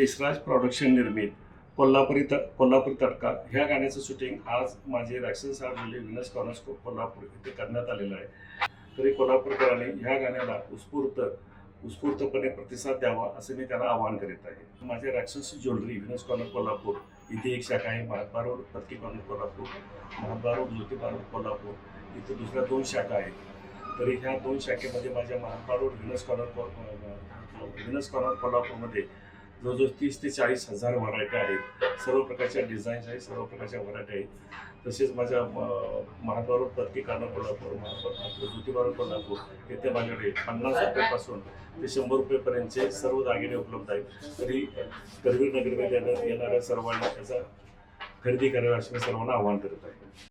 Yashraj production निर्मित कोल्हापुरी तडका ह्या गाण्याचं शूटिंग आज माझे रॅक्सन साहेब म्हणजे विनस कॉर्नर्स कोल्हापूर इथे करण्यात आलेलं आहे. तरी कोल्हापूरकरांनी ह्या गाण्याला उत्स्फूर्तपणे प्रतिसाद द्यावा असे मी त्यांना आवाहन करीत आहे. माझे रॅक्सन्स ज्वेलरी विनस कॉर्नर कोल्हापूर इथे एक शाखा आहे. महात्मा रोड प्रती corner Kolhapur, Mahatma road Jyotiba road Kolhapur इथे दुसऱ्या 2 शाखा आहेत. तरी ह्या 2 शाखेमध्ये माझ्या महात्मा रोड विनस कॉर्नर कोल्हापूरमध्ये जवळजवळ 30 ते 40 हजार व्हरायटी आहेत. सर्व प्रकारच्या डिझाईन्स आहेत, सर्व प्रकारच्या व्हरायटी आहेत. तसेच माझ्या महात्मा रोड प्रती कॉर्नर कोल्हापूर, ज्योतिबा रोड कोल्हापूर येथे माझ्याकडे 50 रुपयापासून ते 100 रुपयेपर्यंतचे सर्व दागिने उपलब्ध आहेत. तरी करवीर नगरमध्ये येणाऱ्या सर्वांना त्याचा खरेदी करावी असे मी सर्वांना आवाहन करत आहे.